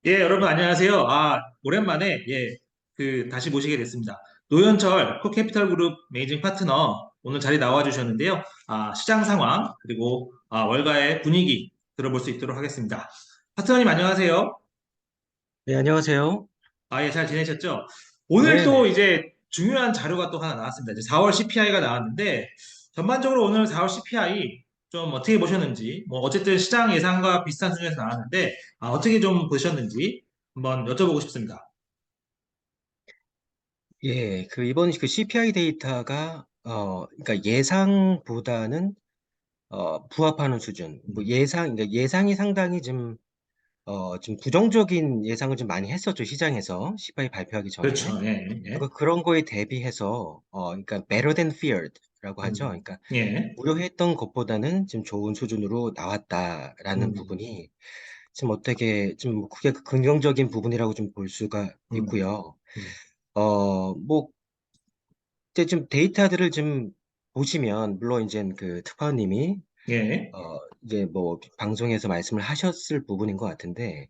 예, 여러분 안녕하세요. 오랜만에 다시 모시게 됐습니다. 노현철 코캐피털 그룹 매니징 파트너 오늘 자리 나와 주셨는데요. 시장 상황 그리고 월가의 분위기 들어볼 수 있도록 하겠습니다. 파트너님 안녕하세요. 네, 안녕하세요. 예, 잘 지내셨죠? 오늘 또 네네. 이제 중요한 자료가 또 하나 나왔습니다. 이제 4월 CPI가 나왔는데 전반적으로 오늘 4월 CPI 좀 어떻게 보셨는지, 뭐 어쨌든 시장 예상과 비슷한 수준에서 나왔는데 어떻게 좀 보셨는지 한번 여쭤보고 싶습니다. 예, 이번 CPI 데이터가, 그러니까 예상보다는, 부합하는 수준. 뭐 음, 그러니까 예상이 상당히 좀 부정적인 예상을 좀 많이 했었죠, 시장에서. CPI 발표하기 전에. 그렇죠. 예, 예. 그런 거에 대비해서, 그러니까 better than feared라고 하죠. 그러니까 예. 우려했던 것보다는 좀 좋은 수준으로 나왔다라는 음, 부분이 지금 어떻게, 좀 그게 긍정적인 부분이라고 좀 볼 수가 음, 있고요. 음. 뭐, 이제 좀 데이터들을 좀 보시면, 물론 이제 특파원님이, 예. 이제 뭐, 방송에서 말씀을 하셨을 부분인 것 같은데,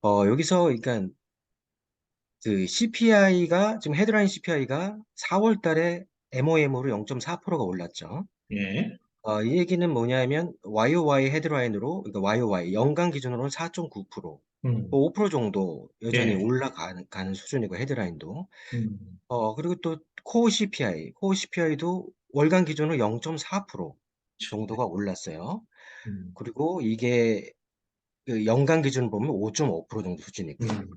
여기서, 그러니까 CPI가, 지금 헤드라인 CPI가 4월 달에 MOM으로 0.4%가 올랐죠. 예. 이 얘기는 뭐냐면, YOY 헤드라인으로, 그러니까 YOY, 연간 기준으로는 4.9%, 음, 뭐5% 정도 여전히 예. 올라가는 수준이고, 헤드라인도. 음, 그리고 또 코어 CPI도 월간 기준으로 0.4% 정도가 올랐어요. 음, 그리고 이게 그 연간 기준으로 보면 5.5% 정도 수준이고요. 음.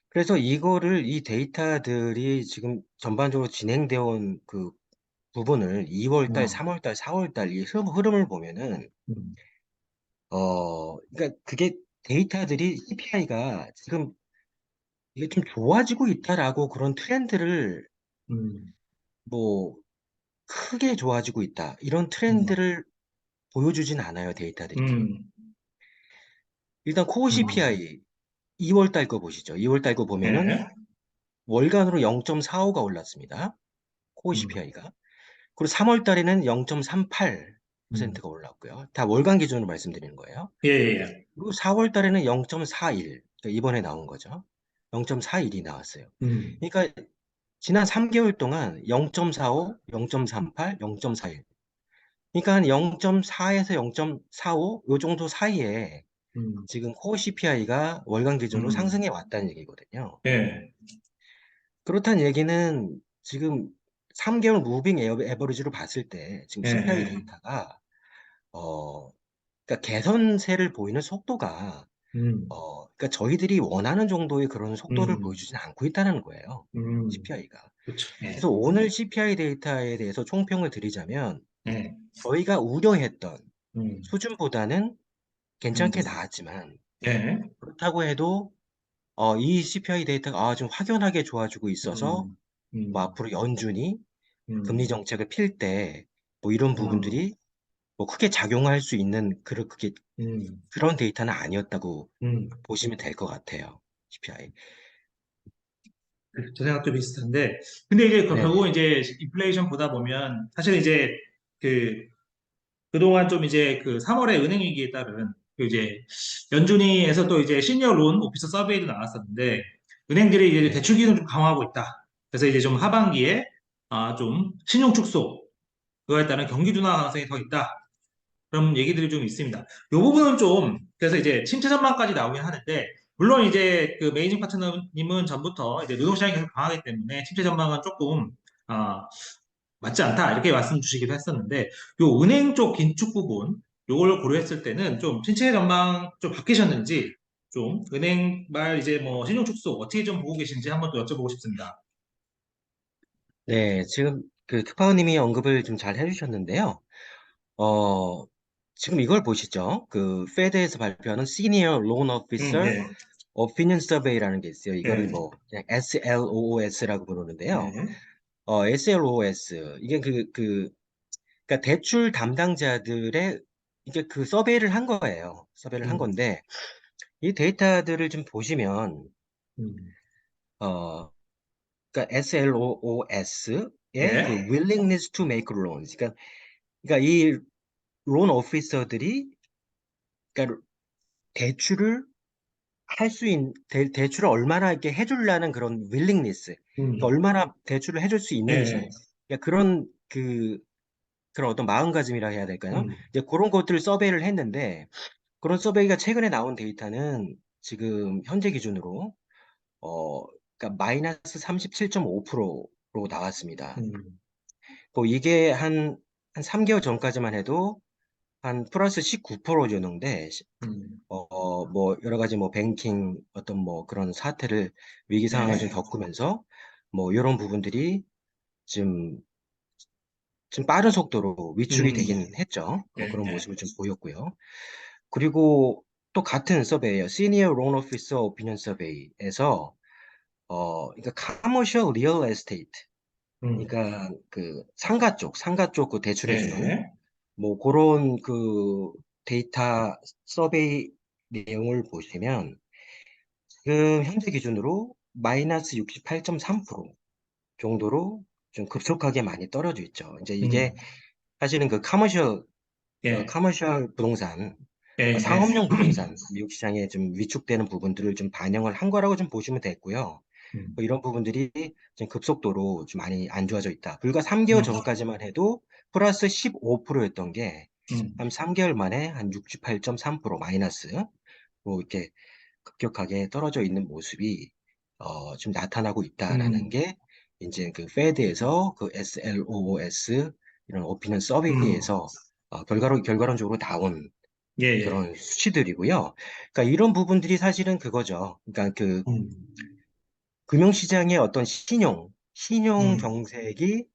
그래서 이 데이터들이 지금 전반적으로 진행되어 온 그 부분을 2월 달, 어, 3월 달, 4월 달 이 흐름을 보면은, 음, 그러니까 그게 데이터들이 CPI가 지금 이게 좀 좋아지고 있다라고 그런 트렌드를 음, 뭐 크게 좋아지고 있다. 이런 음, 트렌드를 보여주진 않아요, 데이터들이 지금. 음, 일단 코어 음. CPI 2월 달 거 보시죠. 2월 달 거 보면은 예. 월간으로 0.45가 올랐습니다. 코어 음, CPI가. 그리고 3월 달에는 음. 0.38%가 올랐고요. 다 월간 기준으로 말씀드리는 거예요. 예, 예. 예. 그리고 4월 달에는 0.41, 이번에 나온 거죠. 0.41이 나왔어요. 음, 그러니까 지난 3개월 동안 0.45, 0.38, 0.41. 그러니까 한 0.4에서 0.45, 요 정도 사이에 음, 지금 코어 CPI가 월간 기준으로 음. 상승해 왔다는 얘기거든요. 예. 그렇다는 얘기는 지금 3개월 무빙 에버리지로 봤을 때 지금 예, CPI 예. 데이터가 어 그러니까 개선세를 보이는 속도가 음, 그러니까 저희들이 원하는 정도의 그런 속도를 음, 보여주진 않고 있다는 거예요. 음. CPI가. 그렇죠. 예. 그래서 오늘 CPI 데이터에 대해서 총평을 드리자면 예. 저희가 우려했던 음, 수준보다는 음. 괜찮게 나왔지만 예. 그렇다고 해도 이 CPI 데이터가 좀 확연하게 좋아지고 있어서 음, 뭐 음, 앞으로 연준이 금리 음, 정책을 필 때 뭐 이런 음, 부분들이 뭐 크게 작용할 수 있는 음, 그런 데이터는 아니었다고 음. 보시면 될 것 같아요. CPI. 저 생각도 비슷한데, 근데 이제 결국은 네네. 이제 인플레이션 보다 보면 사실 이제 그 그동안 좀 이제 그 3월에 은행 위기에 따른 그 이제 연준이에서 또 이제 시니어 론 오피서 서베이도 나왔었는데 은행들이 이제 네. 대출 기능을 좀 강화하고 있다. 그래서 이제 좀 하반기에 좀 신용 축소 그거에 따른 경기 둔화 가능성이 더 있다. 그런 얘기들이 좀 있습니다. 이 부분은 좀 그래서 이제 침체 전망까지 나오긴 하는데 물론 이제 그 메이징 파트너님은 전부터 이제 노동시장이 계속 강하기 때문에 침체 전망은 조금 아, 맞지 않다 이렇게 말씀 주시기도 했었는데 요 은행 쪽 긴축 부분 요걸 고려했을 때는 좀 침체 전망 좀 바뀌셨는지 좀 은행 말 이제 뭐 신용 축소 어떻게 좀 보고 계신지 한번 또 여쭤보고 싶습니다. 네, 지금 특파원님이 언급을 좀 잘 해주셨는데요. 어, 지금 이걸 보시죠. 페드에서 발표하는 Senior Loan Officer 예, Opinion Survey라는 게 있어요. 이거를 예, 뭐 그냥 SLOOS라고 부르는데요. 예, SLOS 이게 그러니까 대출 담당자들의 이게 서베이를 한 거예요. 서베이를 한 음, 건데 이 데이터들을 좀 보시면 음, 어, 그러니까 SLOOS의 예, willingness to make loans. 그러니까 이 론 오피서들이 그러니까 대출을 대출을 얼마나 이렇게 해주려는 그런 willingness, 그러니까 음, 얼마나 대출을 해줄 수 있는지, 예, 그러니까 그런 어떤 마음가짐이라 해야 될까요? 음, 이제 그런 것들을 서베이를 했는데, 그런 서베이가 최근에 나온 데이터는 지금 현재 기준으로, 그러니까 마이너스 37.5%로 나왔습니다. 음, 뭐 이게 한 3개월 전까지만 해도 한 플러스 19%였는데, 음, 뭐 여러 가지 뭐 뱅킹 어떤 뭐 그런 위기 상황을 좀 네, 겪으면서 뭐 이런 부분들이 좀, 좀 빠른 속도로 위축이 음, 되긴 했죠. 예, 그런 예, 모습을 좀 보였고요. 그리고 또 같은 서베이에요. 시니어 론 오피서 오피니언 서베이에서 그러니까 커머셜 리얼 에스테이트, 음, 그러니까 그 상가 쪽 그 대출해주는 예, 뭐 그런 그 데이터 서베이 내용을 보시면 지금 현재 기준으로 마이너스 68.3% 정도로 좀 급속하게 많이 떨어져 있죠. 이제 이게 음, 사실은 그 예, 커머셜 부동산, 예, 예, 상업용 부동산, 미국 시장에 좀 위축되는 부분들을 좀 반영을 한 거라고 좀 보시면 되고요. 음, 뭐 이런 부분들이 지금 급속도로 좀 많이 안 좋아져 있다. 불과 3개월 음, 전까지만 해도 플러스 15%였던 게 음, 한 3개월 만에 한 68.3% 마이너스로 이렇게 급격하게 떨어져 있는 모습이 좀 나타나고 있다라는 음, 게 이제 그 페드에서 그 SLOOS 이런 오피니언 음, 서비에서 결과론적으로 나온 예, 예, 그런 수치들이고요. 그러니까 이런 부분들이 사실은 그거죠. 그러니까 그 음, 금융시장의 어떤 신용 음, 정책이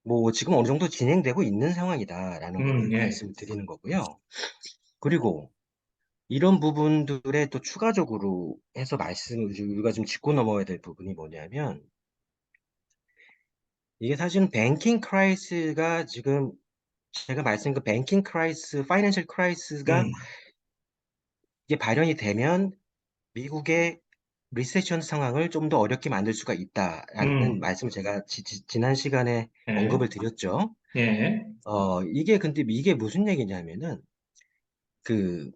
뭐 지금 어느 정도 진행되고 있는 상황이다라는 거를 예, 말씀드리는 거고요. 그리고 이런 부분들에 또 추가적으로 해서 우리가 좀 짚고 넘어야 될 부분이 뭐냐면, 이게 사실은 뱅킹 크라이시스가 지금 제가 말씀드린 그 뱅킹 크라이시스, 파이낸셜 크라이시스가 음, 이게 발현이 되면 미국의 리세션 상황을 좀 더 어렵게 만들 수가 있다라는 음, 말씀을 제가 지난 시간에 예, 언급을 드렸죠. 예, 근데 이게 무슨 얘기냐면은 그,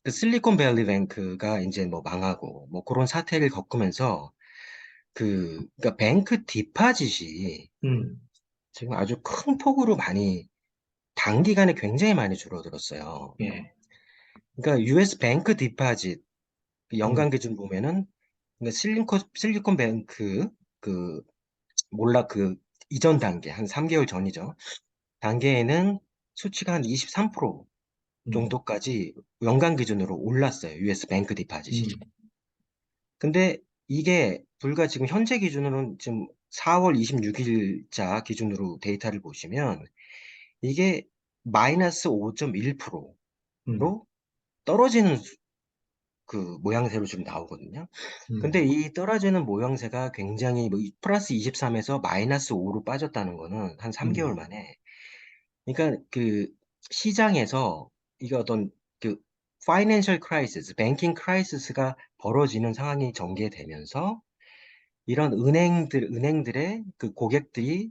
그 실리콘밸리 뱅크가 이제 뭐 망하고 뭐 그런 사태를 겪으면서 그러니까 뱅크 디파짓이 음, 지금 아주 큰 폭으로 단기간에 굉장히 많이 줄어들었어요. 예, 그러니까 US 뱅크 디파짓 그 음, 연간 기준 보면은 그러니까 실리콘 뱅크 그 그 이전 단계 한 3개월 전이죠. 단계에는 수치가 한 23% 음, 정도까지 연간 기준으로 올랐어요. US 뱅크 음, 디파짓이. 근데 이게 불과 지금 현재 기준으로는 지금 4월 26일자 기준으로 데이터를 보시면 이게 마이너스 5.1%로 음, 떨어지는 그 모양새로 지금 나오거든요. 근데 음, 이 떨어지는 모양새가 굉장히 뭐 플러스 23에서 마이너스 5로 빠졌다는 거는 한 3개월 음, 만에. 그러니까 그 시장에서 이게 어떤 그 파이낸셜 크라이시스, 뱅킹 크라이시스가 벌어지는 상황이 전개되면서 이런 은행들의 그 고객들이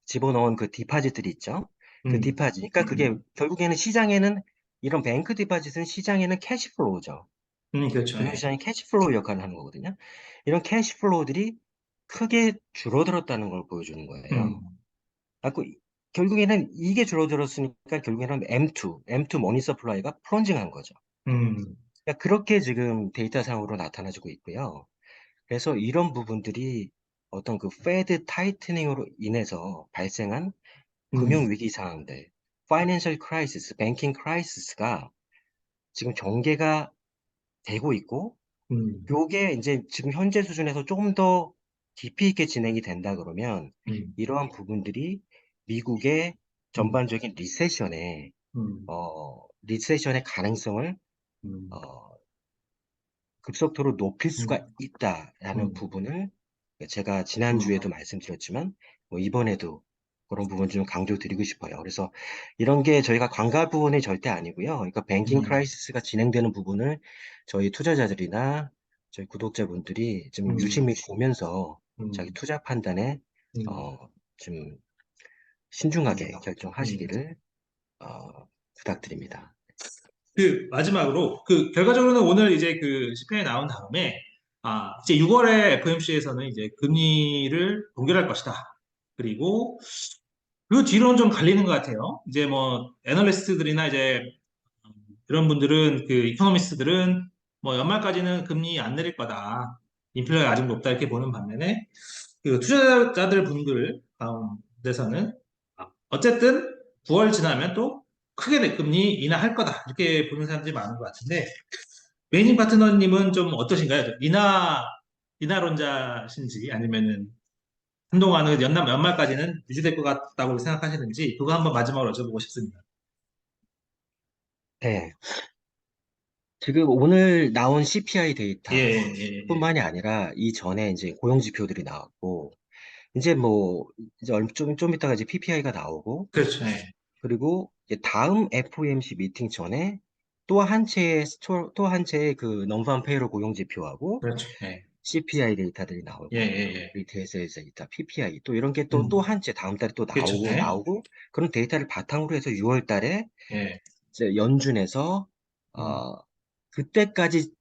집어넣은 그 디파짓들이 있죠. 그 음, 디파짓. 그러니까 그게 결국에는 이런 뱅크 디파짓은 시장에는 캐시플로우죠. 그렇죠, 예, 금융시장이 캐시플로우 역할을 하는 거거든요. 이런 캐시플로우들이 크게 줄어들었다는 걸 보여주는 거예요. 음, 그래서 결국에는 이게 줄어들었으니까 결국에는 M2 머니 서플라이가 플런징한 거죠. 음, 그러니까 그렇게 지금 데이터상으로 나타나지고 있고요. 그래서 이런 부분들이 어떤 그 페드 타이트닝으로 인해서 발생한 음, 금융위기 상황들, 파이낸셜 크라이시스, 뱅킹 크라이시스가 지금 전개가 되고 있고, 음, 요게 이제 지금 현재 수준에서 조금 더 깊이 있게 진행이 된다 그러면 음, 이러한 부분들이 미국의 음, 전반적인 음, 리세션의 가능성을 음, 어, 급속도로 높일 수가 음, 있다라는 음, 부분을 제가 음, 지난주에도 말씀드렸지만 뭐 이번에도 그런 부분 좀 강조드리고 싶어요. 그래서 이런 게 저희가 관갈 부분이 절대 아니고요. 그러니까 뱅킹 음, 크라이시스가 진행되는 부분을 저희 투자자들이나 저희 구독자분들이 좀 음, 유심히 보면서 자기 음, 투자 판단에 음, 어, 좀 신중하게 음, 결정하시기를 어, 부탁드립니다. 마지막으로, 결과적으로는 오늘 이제 CPI 나온 다음에, 이제 6월에 FOMC에서는 이제 금리를 동결할 것이다. 그리고 그 뒤로는 좀 갈리는 것 같아요. 이제 뭐, 애널리스트들이나 이제 그런 분들은, 이코노미스트들은 뭐, 연말까지는 금리 안 내릴 거다. 인플레가 아직 높다. 이렇게 보는 반면에, 투자자들 분들 가운데서는, 어쨌든 9월 지나면 또 크게 내금리 인하할 거다. 이렇게 보는 사람들이 많은 것 같은데, 메이징 파트너님은 좀 어떠신가요? 인하론자신지 아니면은 한동안은 연말까지는 유지될 것 같다고 생각하시는지 그거 한번 마지막으로 여쭤보고 싶습니다. 네. 지금 오늘 나온 CPI 예, 데이터 예, 예. 뿐만이 아니라 이전에 이제 고용 지표들이 나왔고, 이제 뭐, 이제 좀 이따가 이제 PPI가 나오고, 그렇죠. 예. 그리고 이제 다음 FOMC 미팅 전에 또 한 채의 그 넘버한 페이로 고용 지표하고 그렇죠. 예. CPI 데이터들이 예, 나올 거예요. 예, 예. 리테일에서 데이터, PPI 또 이런 게 또 음, 한 채 다음 달에 또 그렇죠. 예. 나오고 그런 데이터를 바탕으로 해서 6월 달에 예. 이제 연준에서 음, 어 그때까지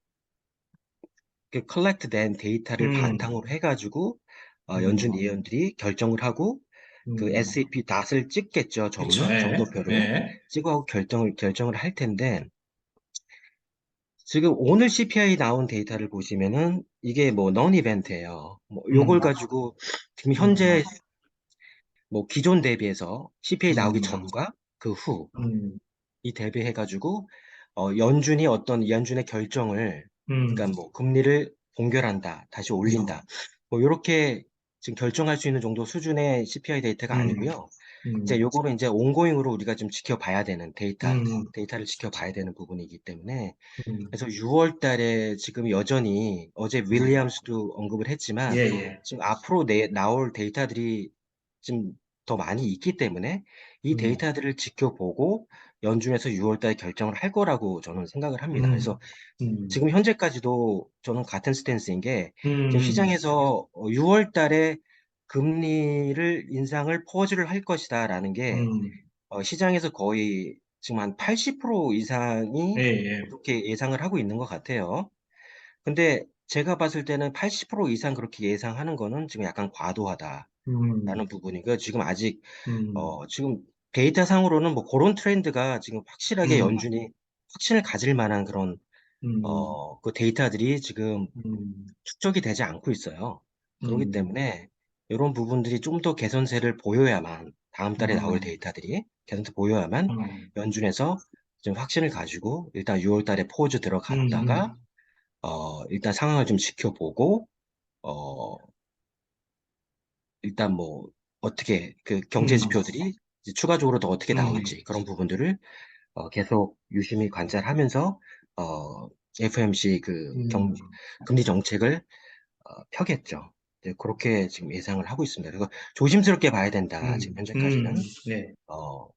그 컬렉트 된 데이터를 음, 바탕으로 해가지고 연준 음, 위원들이 결정을 하고 그 음. S&P 닷을 찍겠죠. 그렇죠. 예. 점도표를 예. 찍어하고 결정을 할 텐데 지금 오늘 CPI 나온 데이터를 보시면은 이게 뭐 non 이벤트예요. 뭐 요걸 음, 가지고 지금 현재 음, 뭐 기존 대비해서 CPI 나오기 음, 전과 그 후 음, 이 대비해가지고 연준의 결정을 음, 그러니까 뭐 금리를 동결한다, 다시 올린다, 뭐 이렇게 지금 결정할 수 있는 정도 수준의 CPI 데이터가 음, 아니고요. 이제 음, 요거는 이제 온고잉으로 우리가 좀 지켜봐야 되는 음, 데이터를 지켜봐야 되는 부분이기 때문에 음, 그래서 6월 달에 지금 여전히 어제 음. 윌리엄스도 언급을 예, 했지만 예. 지금 앞으로 나올 데이터들이 좀 더 많이 있기 때문에 이 음, 데이터들을 지켜보고 연준에서 6월 달에 결정을 할 거라고 저는 생각을 합니다. 그래서 음, 음, 지금 현재까지도 저는 같은 스탠스인 게 지금 음, 시장에서 6월 달에 금리를 인상을 퍼즐을 할 것이다라는 게 음, 시장에서 거의 지금 한 80% 예, 이상이 예. 그렇게 예상을 하고 있는 것 같아요. 근데 제가 봤을 때는 80% 이상 그렇게 예상하는 거는 지금 약간 과도하다라는 음, 부분이고요. 지금 아직, 음, 지금 데이터상으로는 뭐 그런 트렌드가 지금 확실하게 음, 연준이 확신을 가질 만한 그런, 음, 그 데이터들이 지금 음, 축적이 되지 않고 있어요. 그렇기 음, 때문에 이런 부분들이 좀 더 개선세를 보여야만 다음 달에 나올 음, 데이터들이 개선세 보여야만 음, 연준에서 좀 확신을 가지고 일단 6월 달에 포즈 들어갔다가 음, 일단 상황을 좀 지켜보고 어 일단 뭐 어떻게 그 경제 음, 지표들이 이제 추가적으로 더 어떻게 음, 나올지 그런 부분들을 계속 유심히 관찰하면서 FOMC 음, 금리 정책을 펴겠죠. 이제 그렇게 지금 예상을 하고 있습니다. 그래서 조심스럽게 봐야 된다. 지금 현재까지는 네, 어,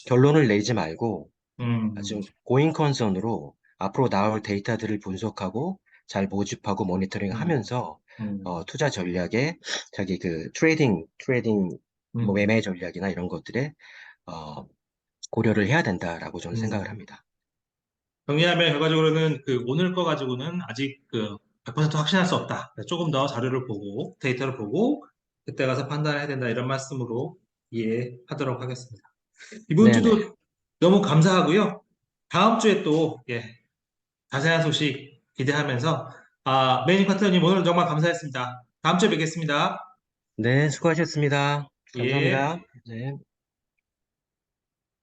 결론을 내지 말고 음, 지금 고잉 컨선으로 앞으로 나올 데이터들을 분석하고 잘 모집하고 모니터링 음, 하면서 음, 투자 전략에 자기 그 트레이딩 뭐 음, 매매 전략이나 이런 것들에 어, 고려를 해야 된다라고 저는 생각을 음. 합니다. 정리하면 결과적으로는 오늘 거 가지고는 아직 100% 확신할 수 없다. 조금 더 자료를 보고, 데이터를 보고, 그때 가서 판단해야 된다. 이런 말씀으로 이해하도록 하겠습니다. 이번 네네. 주도 너무 감사하고요. 다음 주에 또 자세한 소식 기대하면서 매니징 파트너님 오늘 정말 감사했습니다. 다음 주에 뵙겠습니다. 네, 수고하셨습니다. 예. 감사합니다. 네.